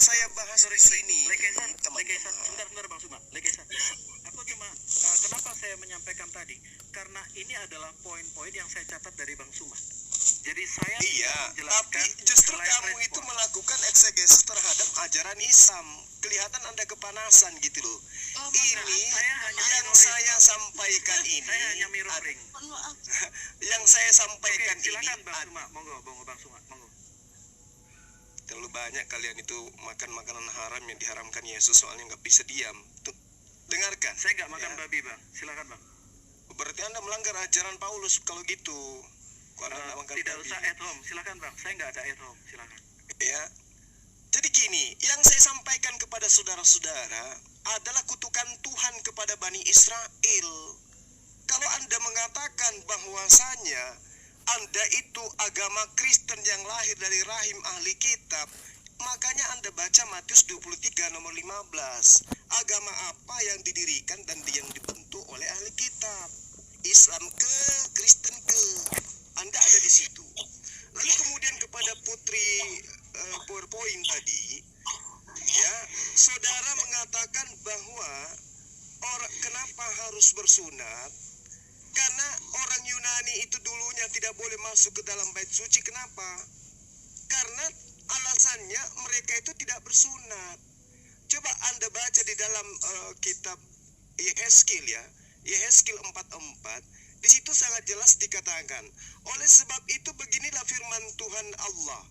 saya bahas di sini, Lekesan, sebentar Bang Suma. Lekesan. Aku cuma kenapa saya menyampaikan tadi? Karena ini adalah poin-poin yang saya catat dari Bang Suma. Jadi saya tapi justru kamu itu melakukan eksegesis terhadap ajaran Islam. Kelihatan Anda kepanasan gitu loh. Ini yang saya sampaikan ini. Saya hanya mirroring. Yang saya sampaikan ini. Silakan Bang Suma, monggo Bang Suma, monggo. Terlalu banyak kalian itu makan makanan haram yang diharamkan Yesus, soalnya nggak bisa diam. Tuh, dengarkan. Saya nggak makan babi Bang. Silakan Bang. Berarti Anda melanggar ajaran Paulus kalau gitu. Tidak usah at home, silakan Bang. Saya nggak ada at home, silakan. Ya, jadi gini, yang saya sampaikan kepada saudara-saudara adalah kutukan Tuhan kepada Bani Israel. Kalau Anda mengatakan bahwasanya Anda itu agama Kristen yang lahir dari rahim ahli kitab, makanya Anda baca Matius 23 nomor 15. Agama apa yang didirikan dan yang dibentuk oleh ahli kitab? Islam ke, Kristen ke. Anda ada di situ. Lalu kemudian kepada Putri PowerPoint tadi, ya, saudara mengatakan bahwa kenapa harus bersunat? Karena orang Yunani itu dulunya tidak boleh masuk ke dalam bait suci. Kenapa? Karena alasannya mereka itu tidak bersunat. Coba Anda baca di dalam kitab Yehezkiel, ya, Yehezkiel 4:4. Di situ sangat jelas dikatakan, oleh sebab itu beginilah firman Tuhan Allah.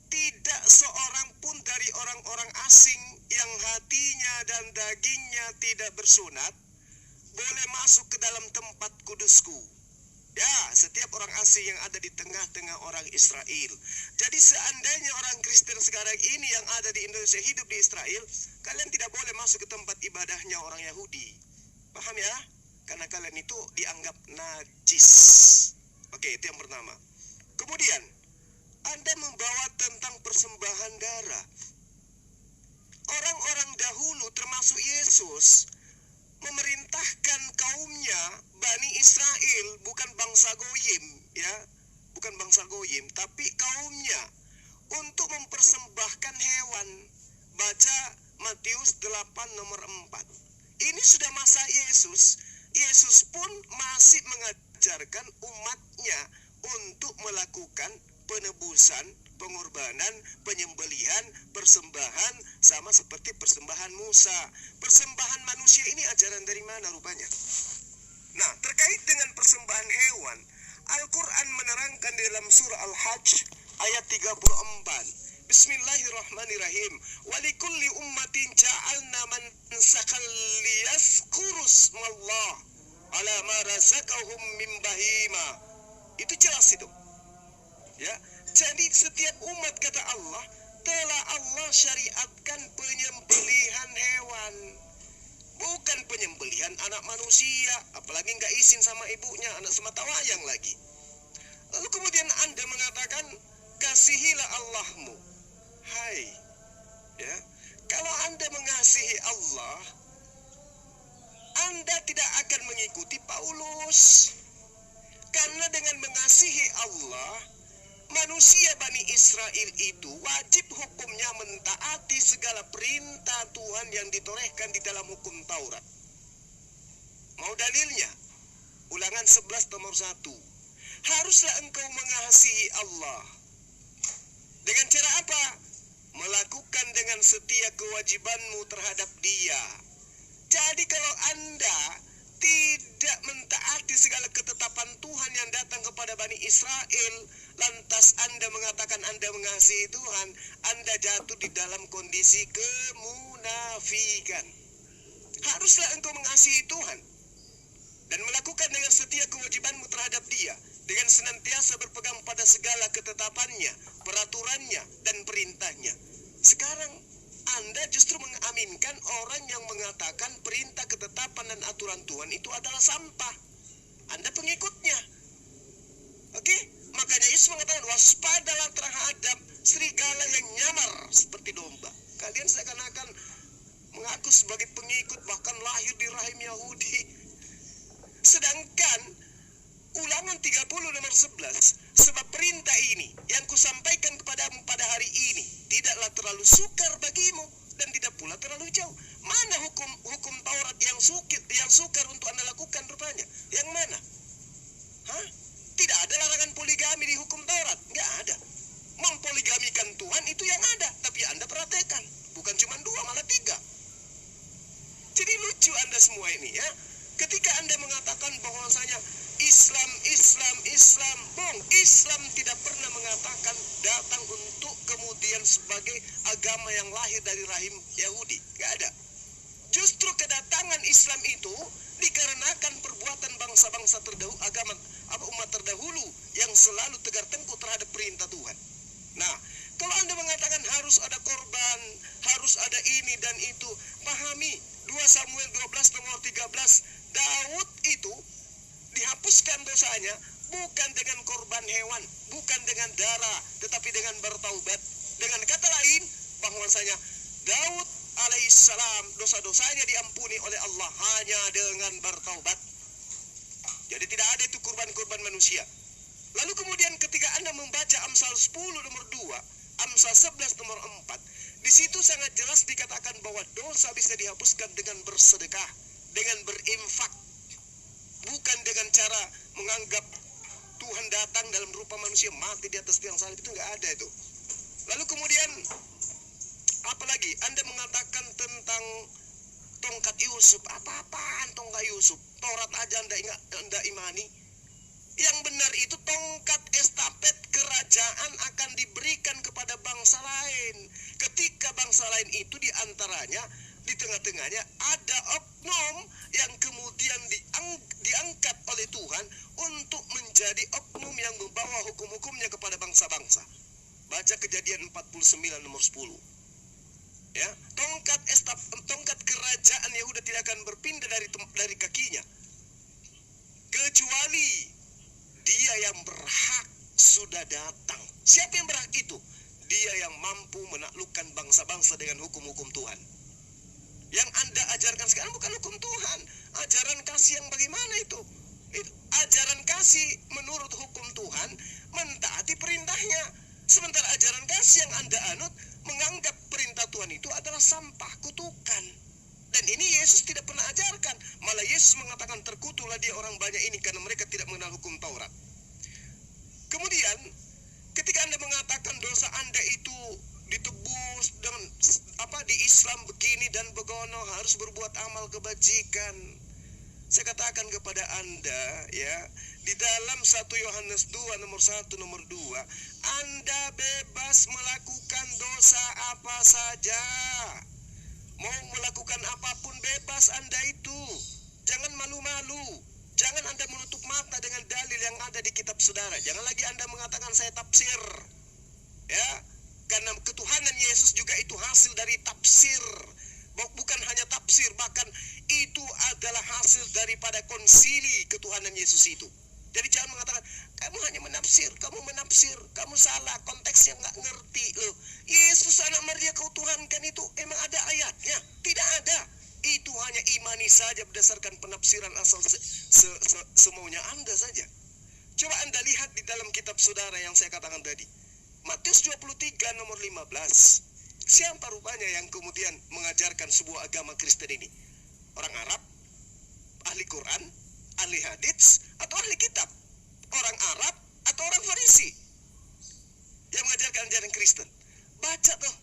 Tidak seorang pun dari orang-orang asing yang hatinya dan dagingnya tidak bersunat boleh masuk ke dalam tempat kudusku. Ya, setiap orang asing yang ada di tengah-tengah orang Israel. Jadi seandainya orang Kristen sekarang ini yang ada di Indonesia hidup di Israel, kalian tidak boleh masuk ke tempat ibadahnya orang Yahudi. Paham ya? Karena kalian itu dianggap najis. Oke, itu yang pertama. Kemudian, Anda membawa tentang persembahan darah. Orang-orang dahulu termasuk Yesus memerintahkan kaumnya, Bani Israel, bukan bangsa Goyim, ya, bukan bangsa Goyim, tapi kaumnya, untuk mempersembahkan hewan. Baca Matius 8 nomor 4. Ini sudah masa Yesus. Yesus pun masih mengajarkan umatnya untuk melakukan penebusan, pengorbanan, penyembelihan, persembahan, sama seperti persembahan Musa. Persembahan manusia ini ajaran dari mana rupanya? Nah, terkait dengan persembahan hewan, Al-Quran menerangkan dalam surah Al-Hajj ayat 34. Bismillahirrahmanirrahim. Walikulli ummatin ja'alna mansakan liyazkurus mallah ala ma razaqahum min bahima. Itu jelas itu. Ya, jadi setiap umat kata Allah telah Allah syariatkan penyembelihan hewan, bukan penyembelihan anak manusia, apalagi nggak izin sama ibunya, anak sematawayang lagi. Lalu kemudian Anda mengatakan kasihilah Allahmu. Hai, ya, kalau Anda mengasihi Allah, Anda tidak akan mengikuti Paulus. Karena dengan mengasihi Allah, manusia Bani Israel itu wajib hukumnya mentaati segala perintah Tuhan yang ditorehkan di dalam hukum Taurat. Mau dalilnya? Ulangan 11 nomor 1. Haruslah engkau mengasihi Allah. Dengan cara apa? Melakukan dengan setia kewajibanmu terhadap Dia. Jadi kalau Anda tidak mentaati segala ketetapan Tuhan yang datang kepada Bani Israel, lantas Anda mengatakan Anda mengasihi Tuhan, Anda jatuh di dalam kondisi kemunafikan. Haruslah engkau mengasihi Tuhan dan melakukan dengan setia kewajibanmu terhadap Dia, dengan senantiasa berpegang pada segala ketetapannya, peraturannya, dan perintahnya. Sekarang Anda justru mengaminkan orang yang mengatakan perintah, ketetapan, dan aturan Tuhan itu adalah sampah. Anda pengikutnya. Oke? Makanya Yesus mengatakan waspadalah terhadap serigala yang nyamar seperti domba. Kalian seakan-akan mengaku sebagai pengikut, bahkan lahir di rahim Yahudi. Sedangkan Ulangan 30 nomor 11, Sebab perintah ini yang kusampaikan kepadamu pada hari ini tidaklah terlalu sukar bagimu dan tidak pula terlalu jauh. Mana hukum Taurat yang sukar untuk Anda lakukan rupanya? Yang mana? Hah? Tidak ada larangan poligami di hukum Taurat. Nggak ada. Mempoligamikan Tuhan itu yang ada. Tapi Anda perhatikan. Bukan cuma 2, malah 3. Jadi lucu Anda semua ini ya. Ketika Anda mengatakan bahwasanya Islam, bohong. Islam tidak pernah mengatakan datang untuk kemudian sebagai agama yang lahir dari rahim Yahudi. Nggak ada. Justru kedatangan Islam itu dikarenakan perbuatan bangsa-bangsa terdahulu, umat terdahulu yang selalu tegar tengkuk terhadap perintah Tuhan. Nah, kalau Anda mengatakan harus ada korban, harus ada ini dan itu, pahami 2 Samuel 12 nomor 13, Daud itu dihapuskan dosanya bukan dengan korban hewan, bukan dengan darah, tetapi dengan bertaubat. Dengan kata lain, bahwasanya Daud alaihissalam dosa-dosanya diampuni oleh Allah hanya dengan bertaubat. Jadi tidak ada itu kurban-kurban manusia. Lalu kemudian ketika Anda membaca Amsal 10 nomor 2, Amsal 11 nomor 4, di situ sangat jelas dikatakan bahwa dosa bisa dihapuskan dengan bersedekah, dengan berinfak, bukan dengan cara menganggap Tuhan datang dalam rupa manusia mati di atas tiang salib. Itu nggak ada itu. Lalu kemudian apalagi Anda mengatakan tentang tongkat Yusuf. Apa-apaan tongkat Yusuf? Taurat aja Anda imani. Yang benar itu tongkat estafet kerajaan akan diberikan kepada bangsa lain. Ketika bangsa lain itu diantaranya, di tengah-tengahnya ada oknum yang kemudian diangkat oleh Tuhan untuk menjadi oknum yang membawa hukum-hukumnya kepada bangsa-bangsa. Baca Kejadian 49 nomor 10. Ya, tongkat kerajaan Yehuda tidak akan berpindah dari kakinya kecuali dia yang berhak sudah datang. Siapa yang berhak itu? Dia yang mampu menaklukkan bangsa-bangsa dengan hukum-hukum Tuhan. Yang Anda ajarkan sekarang bukan hukum Tuhan. Ajaran kasih yang bagaimana itu? Ajaran kasih menurut hukum Tuhan mentaati perintahnya. Sementara ajaran kasih yang Anda anut menganggap perintah Tuhan itu adalah sampah, kutukan. Dan ini Yesus tidak pernah ajarkan. Malah Yesus mengatakan terkutuklah dia orang banyak ini karena mereka tidak mengenal hukum Taurat. Kemudian ketika Anda mengatakan dosa Anda itu ditebus dengan di Islam begini dan begono, harus berbuat amal kebajikan. Saya katakan kepada Anda ya, di dalam 1 Yohanes 2 nomor 1 nomor 2, Anda bebas melakukan dosa apa saja. Mau melakukan apapun bebas Anda itu. Jangan malu-malu. Jangan Anda menutup mata dengan dalil yang ada di kitab saudara. Jangan lagi Anda mengatakan saya tafsir. Ya, karena ketuhanan Yesus juga itu hasil dari tafsir. Bukan hanya tafsir, bahkan itu adalah hasil daripada konsili ketuhanan Yesus itu. Jadi jangan mengatakan kamu hanya menafsir, kamu salah, konteksnya nggak ngerti loh. Yesus anak Maria kau tuhankan itu emang ada ayatnya? Tidak ada. Itu hanya imani saja berdasarkan penafsiran asal semaunya Anda saja. Coba Anda lihat di dalam kitab saudara yang saya katakan tadi. Matius 23 nomor 15. Siapa rupanya yang kemudian mengajarkan sebuah agama Kristen ini? Orang Arab, ahli Quran, ahli hadits, atau ahli kitab? Orang Arab atau orang Farisi yang mengajarkan ajaran Kristen? Baca tuh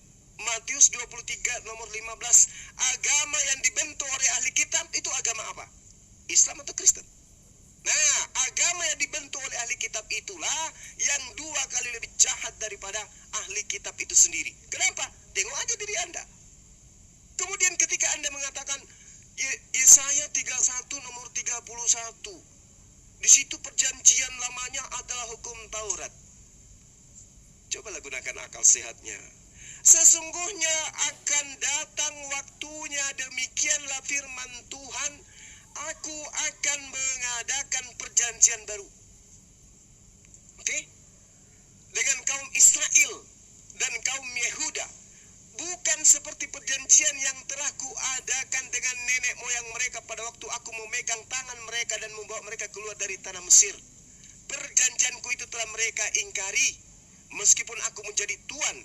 Matius 23 nomor 15. Agama yang dibentuk oleh ahli kitab itu agama apa? Islam atau Kristen? Nah, agama yang dibentuk oleh ahli kitab itulah yang 2 kali lebih jahat daripada ahli kitab itu sendiri. Kenapa? Tengok aja diri Anda. Kemudian ketika Anda mengatakan Yesaya 31 nomor 31, di situ perjanjian lamanya adalah hukum Taurat. Cobalah gunakan akal sehatnya. Sesungguhnya akan datang waktunya, demikianlah firman Tuhan, aku akan mengadakan perjanjian baru. Oke? Dengan kaum Israel dan kaum Yehuda. Bukan seperti perjanjian yang telah kuadakan dengan nenek moyang mereka pada waktu aku memegang tangan mereka dan membawa mereka keluar dari tanah Mesir. perjanjianku itu telah mereka ingkari, meskipun aku menjadi Tuhan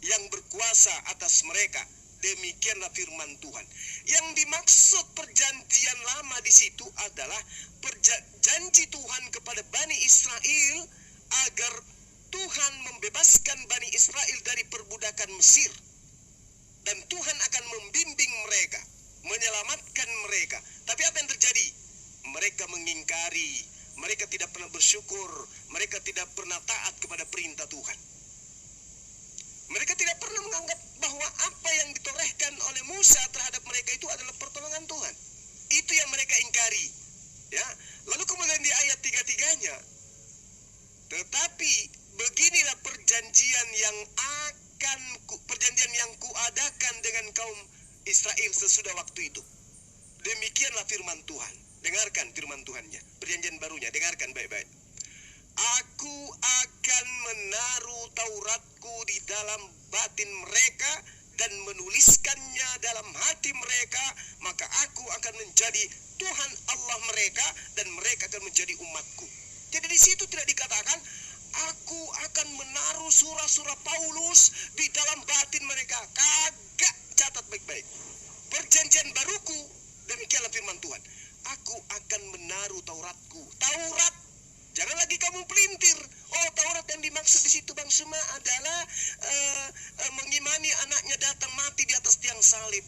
yang berkuasa atas mereka. Demikianlah firman Tuhan. Yang dimaksud perjanjian lama di situ adalah janji Tuhan kepada Bani Israel agar Tuhan membebaskan Bani Israel dari perbudakan Mesir. Dan Tuhan akan membimbing mereka, menyelamatkan mereka. Tapi apa yang terjadi? Mereka mengingkari, mereka tidak pernah bersyukur, mereka tidak pernah taat kepada perintah Tuhan. Mereka tidak pernah menganggap bahwa apa yang ditorehkan oleh Musa terhadap mereka itu adalah pertolongan Tuhan. Itu yang mereka ingkari. Ya, lalu kemudian di ayat 3-3-nya, tetapi beginilah perjanjian yang kuadakan dengan kaum Israel sesudah waktu itu. Demikianlah firman Tuhan. Dengarkan firman Tuhannya, perjanjian barunya, dengarkan baik-baik. Aku akan menaruh Tauratku di dalam batin mereka dan menuliskannya dalam hati mereka, maka aku akan menjadi Tuhan Allah mereka dan mereka akan menjadi umatku. Jadi di situ tidak dikatakan aku akan menaruh surah-surah Paulus di dalam batin mereka. Kagak, catat baik-baik. Perjanjian baruku, demikianlah firman Tuhan. Aku akan menaruh Tauratku. Taurat, jangan lagi kamu pelintir. Oh, Taurat yang dimaksud di situ Bang Suma adalah mengimani anaknya datang mati di atas tiang salib.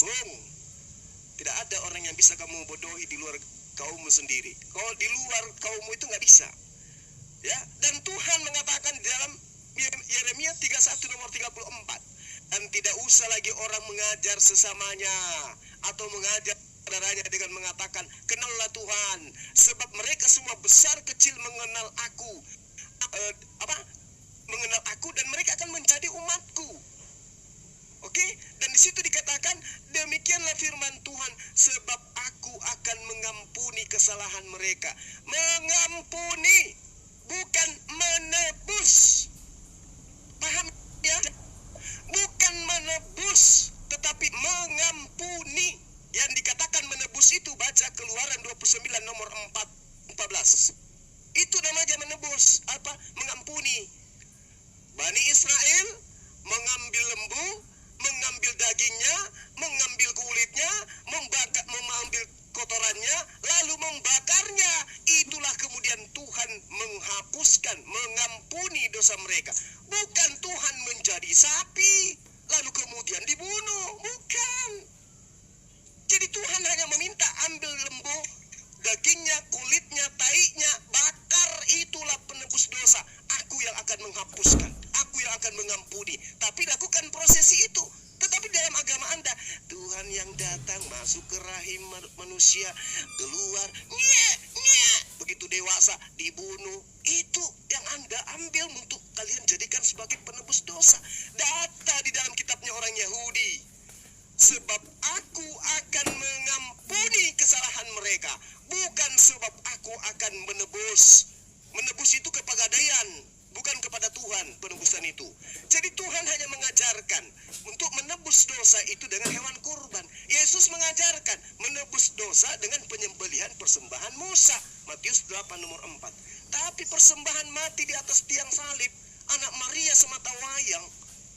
Boom. Tidak ada orang yang bisa kamu bodohi di luar kaummu sendiri. Kalau di luar kaummu itu nggak bisa. Ya, dan Tuhan mengatakan di dalam Yeremia 31 nomor 34, dan tidak usah lagi orang mengajar sesamanya atau mengajar saudaranya dengan mengatakan, kenallah Tuhan, sebab mereka semua besar kecil mengenal aku, mengenal aku dan mereka akan menjadi umatku. Oke, dan di situ dikatakan demikianlah firman Tuhan, sebab aku akan mengampuni kesalahan mereka. Mengampuni, bukan menebus. Paham ya? Bukan menebus, tetapi mengampuni. Yang dikatakan menebus itu baca Keluaran 29 nomor 14. Itu namanya menebus, mengampuni. Bani Israel mengambil lembu, mengambil dagingnya, mengambil kulitnya, mengambil kotorannya, lalu membakarnya. Itulah kemudian Tuhan menghapuskan, mengampuni dosa mereka. Bukan Tuhan menjadi sapi, lalu kemudian dibunuh. Bukan. Jadi Tuhan hanya meminta ambil lembu, dagingnya, kulitnya, taiknya, bakar, itulah penebus dosa. Aku yang akan menghapuskan, aku yang akan mengampuni. Tapi lakukan prosesi itu. Tetapi dalam agama Anda, Tuhan yang datang masuk ke rahim manusia, keluar, begitu dewasa, dibunuh. Itu yang Anda ambil untuk kalian jadikan sebagai penebus dosa. Data di dalam kitabnya orang Yahudi. Sebab aku akan mengampuni kesalahan mereka, bukan sebab aku akan menebus. Menebus itu kepegadaian, bukan kepada Tuhan penebusan itu. Jadi Tuhan hanya mengajarkan untuk menebus dosa itu dengan hewan kurban. Yesus mengajarkan menebus dosa dengan penyembelihan persembahan Musa, Matius 8 nomor 4. Tapi persembahan mati di atas tiang salib, anak Maria sematawayang,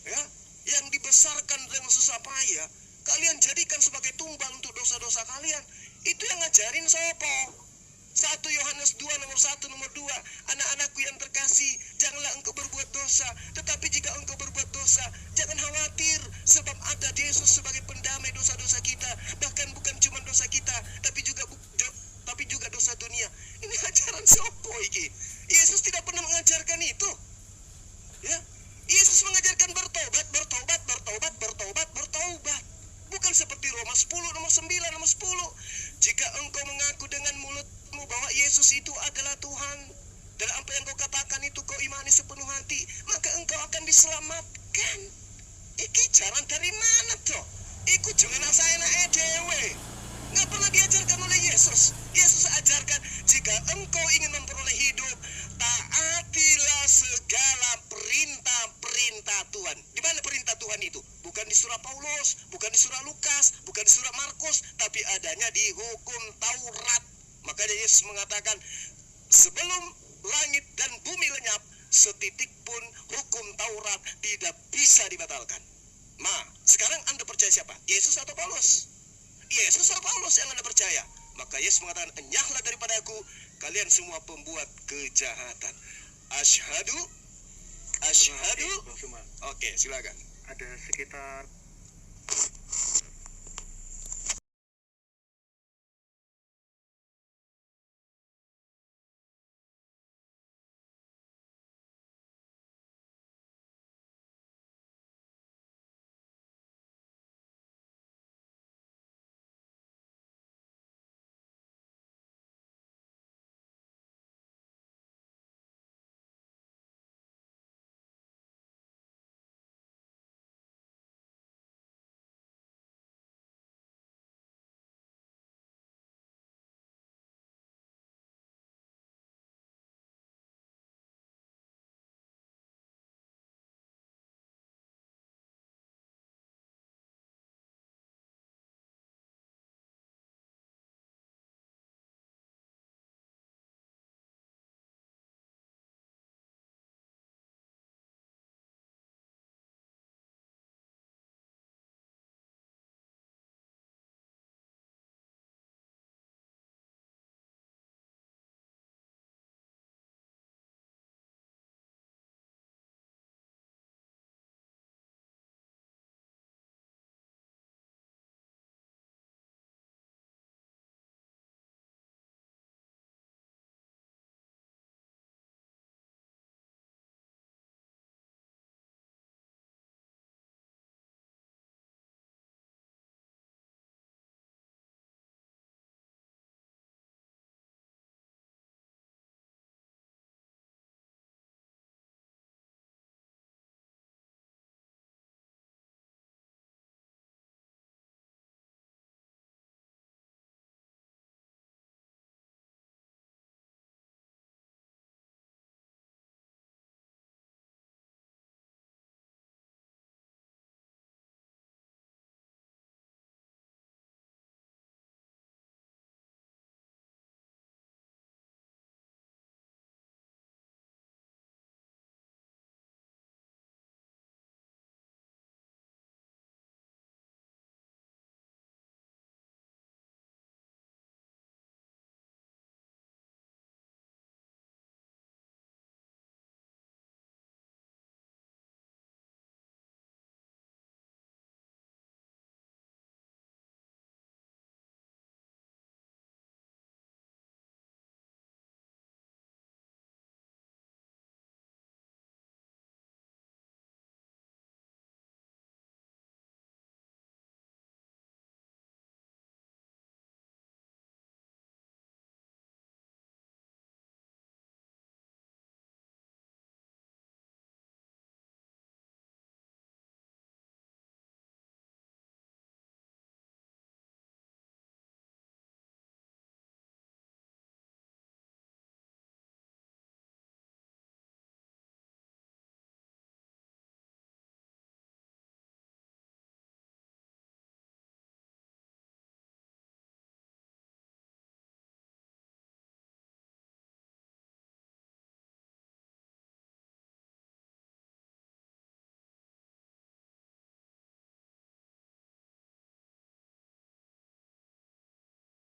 ya, yang dibesarkan dengan susah payah, kalian jadikan sebagai tumbal untuk dosa-dosa kalian. Itu yang ngajarin sopo. 1 Yohanes 2 nomor 1 nomor 2, anak-anakku yang terkasih, janganlah engkau berbuat dosa. Tetapi jika engkau berbuat dosa, jangan khawatir, sebab ada Yesus sebagai pendamai dosa-dosa kita. Bahkan bukan cuma dosa kita, tapi juga dosa dunia. Ini ajaran sopo iki. Yesus tidak pernah mengajarkan itu. Ya, Yesus mengajarkan bertobat, bertobat, bertobat, bertobat, bertobat. Bukan seperti Roma 10 nomor 9 nomor 10. Jika engkau mengaku dengan mulutmu bahwa Yesus itu adalah Tuhan, dan apa yang kau katakan itu kau imani sepenuh hati, maka engkau akan diselamatkan. Iki jalan dari mana toh? Iku jangan asal dewe. Nggak pernah diajarkan oleh Yesus. Yesus ajarkan, jika engkau ingin memperoleh hidup, taatilah segala perintah-perintah Tuhan. Di mana perintah Tuhan itu? Bukan di surah Paulus, bukan di surah Lukas, bukan di surah Markus, tapi adanya di hukum Taurat. Makanya Yesus mengatakan, Sebelum langit dan bumi lenyap, setitik pun hukum Taurat tidak bisa dibatalkan. Nah, sekarang Anda percaya siapa? Yesus atau Paulus? Yesus atau Paulus yang Anda percaya? Maka Yesus mengatakan, enyahlah daripada aku, kalian semua pembuat kejahatan. Asyhadu. Bang Suma, Oke, silakan. ada sekitar